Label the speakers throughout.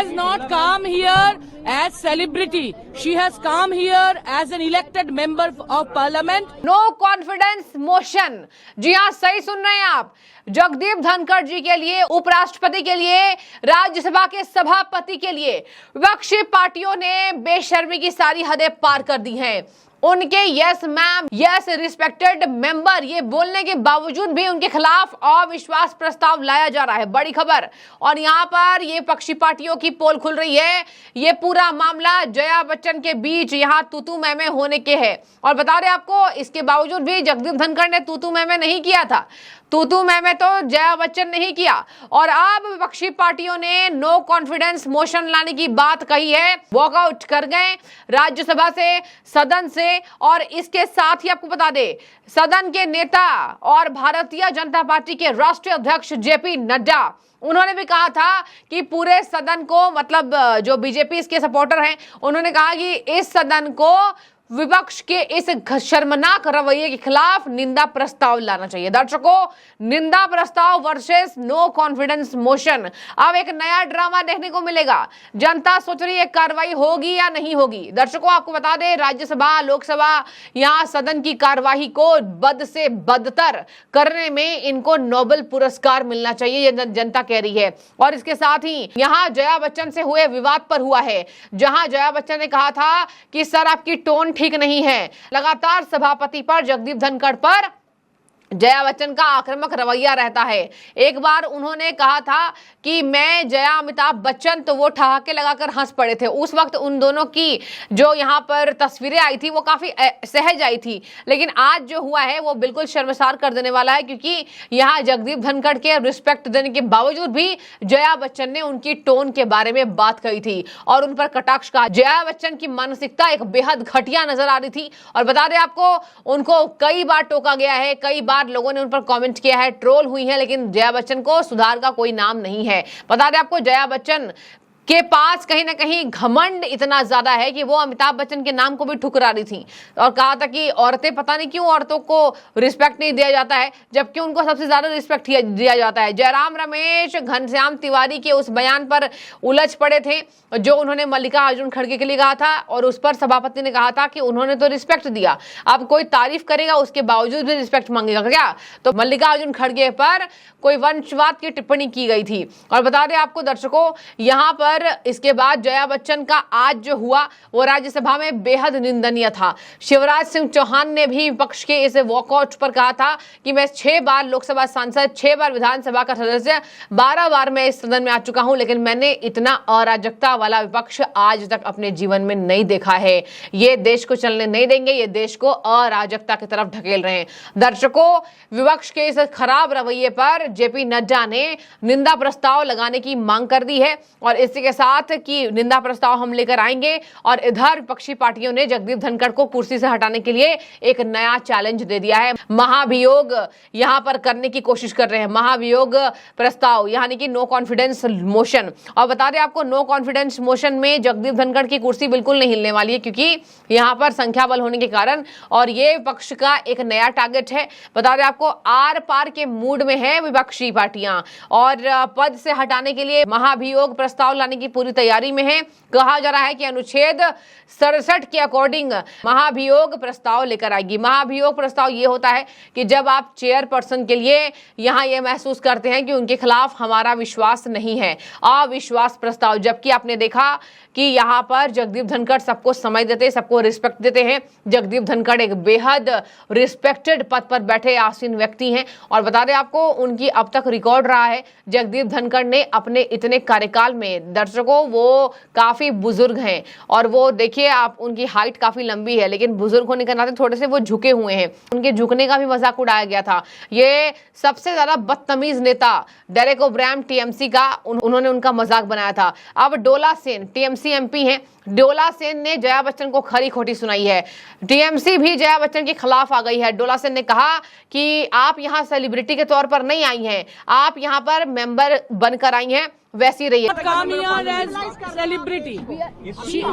Speaker 1: has not come here as celebrity. She has come here as an elected member of parliament.
Speaker 2: No confidence motion. जी हाँ, सही सुन रहे हैं आप। जगदीप धनखड़ जी के लिए, उपराष्ट्रपति के लिए, राज्यसभा के सभापति के लिए विपक्षी पार्टियों ने बेशर्मी की सारी हदें पार कर दी हैं। उनके yes ma'am, yes respected member ये बोलने के बावजूद भी उनके खिलाफ अविश्वास प्रस्ताव लाया जा रहा है। बड़ी खबर। और यहाँ पर ये पक्षी पार्टियों की पोल खुल रही है। ये पूरा मामला जया बच्चन के बीच यहाँ तूतू मैमे होने के है। और बता रहे आपको, इसके बावजूद भी जगदीप धनखड़ ने तूतू मैमे नहीं किया था। तूतू मैमे तो जया बच्चन नहीं किया। और अब विपक्षी पार्टियों ने नो कॉन्फिडेंस मोशन लाने की बात कही है। वॉकआउट कर गए राज्यसभा से, सदन से। और इसके साथ ही आपको बता दे, सदन के नेता और भारतीय जनता पार्टी के राष्ट्रीय अध्यक्ष जेपी नड्डा, उन्होंने भी कहा था कि पूरे सदन को, मतलब जो बीजेपी इसके सपोर्टर हैं, उन्होंने कहा कि इस सदन को विपक्ष के इस शर्मनाक रवैये के खिलाफ निंदा प्रस्ताव लाना चाहिए। दर्शकों, निंदा प्रस्ताव वर्सेस नो कॉन्फिडेंस मोशन। अब एक नया ड्रामा देखने को मिलेगा। जनता सोच रही है कार्रवाई होगी या नहीं होगी। दर्शकों, आपको बता दें, राज्यसभा, लोकसभा, यहाँ सदन की कार्रवाई को बद से बदतर करने में इनको नोबेल पुरस्कार मिलना चाहिए, ये जनता कह रही है। और इसके साथ ही यहाँ जया बच्चन से हुए विवाद पर हुआ है, जहां जया बच्चन ने कहा था कि सर आपकी टोन ठीक नहीं है। लगातार सभापति पर, जगदीप धनखड़ पर जया बच्चन का आक्रामक रवैया रहता है। एक बार उन्होंने कहा था कि मैं जया अमिताभ बच्चन, तो वो ठहाके लगाकर हंस पड़े थे। उस वक्त उन दोनों की जो यहाँ पर तस्वीरें आई थी वो काफी सहज आई थी। लेकिन आज जो हुआ है वो बिल्कुल शर्मसार कर देने वाला है, क्योंकि यहाँ जगदीप धनखड़ के रिस्पेक्ट देने के बावजूद भी जया बच्चन ने उनकी टोन के बारे में बात कही थी और उन पर कटाक्ष कहा। जया बच्चन की मानसिकता एक बेहद घटिया नजर आ रही थी। और बता दें आपको, उनको कई बार टोका गया है, कई बार लोगों ने उन पर कमेंट किया है, ट्रोल हुई है, लेकिन जया बच्चन को सुधार का कोई नाम नहीं है। बता दें आपको, जया बच्चन के पास कहीं ना कहीं घमंड इतना ज्यादा है कि वो अमिताभ बच्चन के नाम को भी ठुकरा रही थी और कहा था कि औरतें, पता नहीं क्यों औरतों को रिस्पेक्ट नहीं दिया जाता है, जबकि उनको सबसे ज्यादा रिस्पेक्ट दिया जाता है। जयराम रमेश घनश्याम तिवारी के उस बयान पर उलझ पड़े थे जो उन्होंने मल्लिका अर्जुन खड़गे के लिए कहा था, और उस पर सभापति ने कहा था कि उन्होंने तो रिस्पेक्ट दिया, अब कोई तारीफ करेगा उसके बावजूद भी रिस्पेक्ट मांगेगा क्या? तो मल्लिका अर्जुन खड़गे पर कोई वंशवाद की टिप्पणी की गई थी। और बता दें आपको दर्शकों, यहाँ पर इसके बाद जया बच्चन का आज जो हुआ वो राज्यसभा में बेहद निंदनीय था। शिवराज सिंह चौहान ने भी विपक्ष के इस वॉकआउट पर कहा था कि मैं 6 बार लोकसभा सांसद, 6 बार विधानसभा का सदस्य, 12 बार मैं इस सदन में आ चुका हूं, लेकिन मैंने इतना अराजकता वाला विपक्ष आज तक अपने जीवन में नहीं देखा है। ये देश को चलने नहीं देंगे, ये देश को अराजकता की तरफ ढकेल रहे हैं। दर्शकों, विपक्ष के इस खराब रवैये पर जेपी नड्डा ने निंदा प्रस्ताव लगाने की मांग कर दी है और इसी के साथ कि निंदा प्रस्ताव हम लेकर आएंगे। और इधर विपक्षी पार्टियों ने जगदीप धनखड़ को कुर्सी से हटाने के लिए एक नया चैलेंज दे दिया है। महाभियोग यहां पर करने की कोशिश कर रहे हैं, महाभियोग प्रस्ताव, यानी कि नो कॉन्फिडेंस मोशन। और बता दें आपको, नो कॉन्फिडेंस मोशन में जगदीप धनखड़ की कुर्सी बिल्कुल नहीं हिलने वाली है, क्योंकि यहां पर संख्या बल होने के कारण, और ये विपक्ष का एक नया टारगेट है। बता दें आपको, आर पार के मूड में है विपक्षी पार्टियां और पद से हटाने के लिए महाभियोग प्रस्ताव लाने की पूरी तैयारी में है। कहा जा रहा है कि अनुच्छेद 67 के अकॉर्डिंग महाभियोग प्रस्ताव लेकर आएगी। महाभियोग प्रस्ताव ये होता है कि जब आप चेयरपर्सन के लिए यहां ये महसूस करते हैं कि उनके खिलाफ हमारा विश्वास नहीं है, अविश्वास प्रस्ताव। जबकि आपने देखा कि यहां पर जगदीप धनखड़ सबको समय देते, सबको रिस्पेक्ट देते हैं। जगदीप धनखड़ एक बेहद रिस्पेक्टेड पद पर बैठे आसीन व्यक्ति हैं और बता दें आपको, उनकी अब तक रिकॉर्ड रहा है जगदीप धनखड़ ने अपने इतने कार्यकाल में। दर्शकों, वो काफी बुजुर्ग हैं और वो देखिए आप, उनकी हाइट काफी लंबी है, लेकिन बुजुर्ग होने के नाते थोड़े से वो झुके हुए हैं। उनके झुकने का भी मजाक उड़ाया गया था। ये सबसे ज्यादा बदतमीज नेता डेरेक ओब्रायन टीएमसी का, उन्होंने उनका मजाक बनाया था। अब डोला सेन टीएमसी एमपी हैं, डोला सेन ने जया बच्चन को खरी खोटी सुनाई है। टीएमसी भी जया बच्चन के खिलाफ आ गई है। डोला सेन ने कहा कि आप यहाँ सेलिब्रिटी के तौर पर नहीं आई हैं, आप यहाँ पर मेंबर बनकर आई हैं, वैसी रही है।
Speaker 1: Come here as celebrity.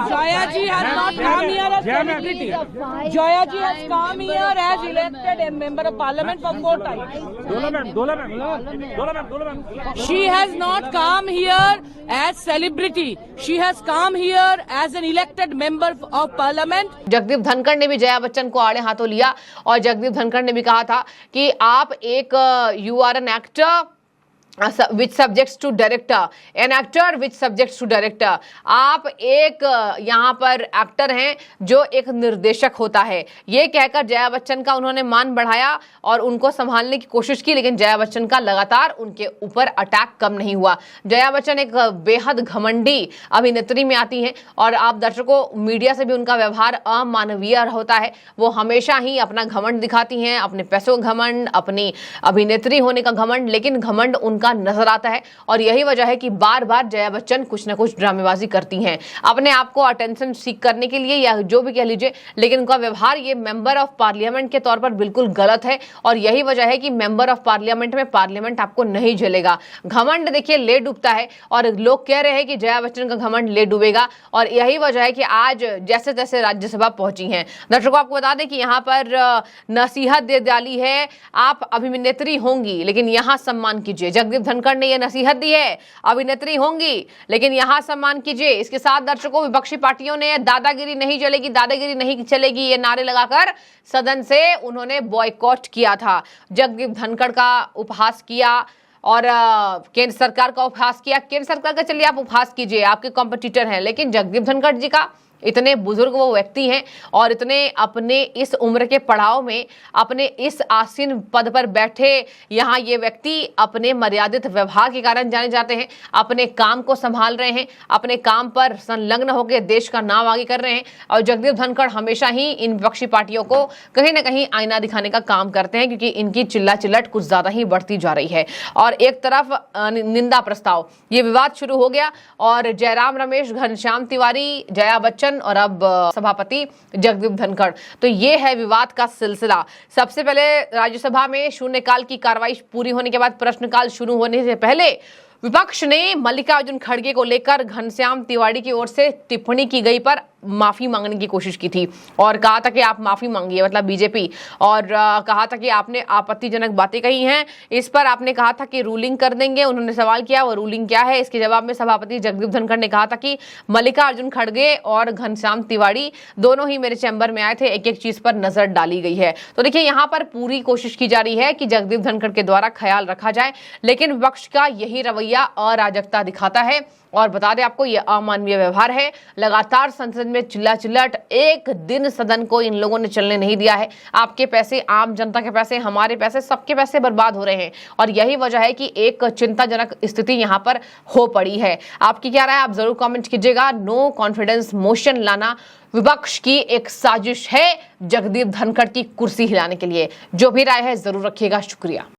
Speaker 1: Joya ji has not come here as celebrity. Joya ji has come here as elected a member of parliament for 4 times. She has not come here as celebrity. She has come here as an elected member of parliament.
Speaker 2: Jagdeep Dhankhar ने भी जया बच्चन को आड़े हाथों लिया और जगदीप धनखड़ ने भी कहा था कि आप एक you are an actor which subjects to director, an actor which subjects to director. आप एक यहाँ पर एक्टर हैं जो एक निर्देशक होता है। ये कहकर जया बच्चन का उन्होंने मान बढ़ाया और उनको संभालने की कोशिश की, लेकिन जया बच्चन का लगातार उनके ऊपर अटैक कम नहीं हुआ। जया बच्चन एक बेहद घमंडी अभिनेत्री में आती हैं और आप दर्शकों, मीडिया से भी उनका व्यवहार अमानवीय होता है। वो हमेशा ही अपना घमंड दिखाती हैं, अपने पैसों का घमंड, अपनी अभिनेत्री होने का घमंड, लेकिन घमंड उनका नजर आता है और यही वजह है कि बार बार जया बच्चन कुछ ना कुछ ड्रामेबाजी करती हैं अपने आप को अटेंशन सीख करने के लिए या जो भी कह लीजिए, लेकिन उनका व्यवहार ये मेंबर ऑफ पार्लियामेंट के तौर पर बिल्कुल गलत है और यही वजह है कि मेंबर ऑफ पार्लियामेंट में पार्लियामेंट आपको नहीं झेलेगा। घमंड देखिए ले डूबता है और लोग कह रहे हैं कि जया बच्चन का घमंड ले डूबेगा और यही वजह है कि आज जैसे तैसे राज्यसभा पहुंची हैं। दर्शकों, आपको बता दें कि यहाँ पर नसीहत दे डाली है, आप अभिनेत्री होंगी लेकिन यहाँ सम्मान कीजिए। जगदीप धनखड़ ने यह नसीहत दी है, अभिनेत्री होंगी लेकिन यहां सम्मान कीजिए। इसके साथ दर्शकों, विपक्षी पार्टियों ने दादागिरी नहीं चलेगी, दादागिरी नहीं चलेगी ये नारे लगाकर सदन से उन्होंने बॉयकॉट किया था। जगदीप धनखड़ का उपहास किया और केंद्र सरकार का उपहास किया। केंद्र सरकार का चलिए आप उपहास कीजिए, आपके कॉम्पिटिटर हैं, लेकिन जगदीप धनखड़ जी का, इतने बुजुर्ग वो व्यक्ति हैं और इतने अपने इस उम्र के पड़ाव में अपने इस आसीन पद पर बैठे यहाँ ये व्यक्ति अपने मर्यादित व्यवहार के कारण जाने जाते हैं। अपने काम को संभाल रहे हैं, अपने काम पर संलग्न होकर देश का नाम आगे कर रहे हैं और जगदीप धनखड़ हमेशा ही इन विपक्षी पार्टियों को कहीं ना कहीं आईना दिखाने का काम करते हैं क्योंकि इनकी चिल्ला चिल्लट कुछ ज्यादा ही बढ़ती जा रही है। और एक तरफ निंदा प्रस्ताव, ये विवाद शुरू हो गया और जयराम रमेश, घनश्याम तिवारी, जया बच्चन और अब सभापति जगदीप धनखड़, तो ये है विवाद का सिलसिला। सबसे पहले राज्यसभा में शून्यकाल की कार्रवाई पूरी होने के बाद प्रश्नकाल शुरू होने से पहले विपक्ष ने मल्लिकार्जुन खड़गे को लेकर घनश्याम तिवारी की ओर से टिप्पणी की गई पर माफी मांगने की कोशिश की थी और कहा था कि आप माफी मांगिए, मतलब बीजेपी, और कहा था कि आपने आपत्तिजनक बातें कही हैं। इस पर आपने कहा था कि रूलिंग कर देंगे। उन्होंने सवाल किया वो रूलिंग क्या है। इसके जवाब में सभापति जगदीप धनखड़ ने कहा था कि मल्लिकार्जुन खड़गे और घनश्याम तिवारी दोनों ही मेरे चैम्बर में आए थे, एक एक चीज पर नजर डाली गई है। तो देखिए, यहाँ पर पूरी कोशिश की जा रही है कि जगदीप धनखड़ के द्वारा ख्याल रखा जाए, लेकिन विपक्ष का यही रवैया अराजकता दिखाता है और बता दें आपको, यह अमानवीय व्यवहार है। लगातार संसद में चिल्ला चिल्लाट, एक दिन सदन को इन लोगों ने चलने नहीं दिया है। आपके पैसे, आम जनता के पैसे, हमारे पैसे, सबके पैसे बर्बाद हो रहे हैं और यही वजह है कि एक चिंताजनक स्थिति यहां पर हो पड़ी है। आपकी क्या राय, आप जरूर कमेंट कीजिएगा। नो कॉन्फिडेंस मोशन लाना विपक्ष की एक साजिश है जगदीप धनखड़ की कुर्सी हिलाने के लिए। जो भी राय है जरूर रखिएगा। शुक्रिया।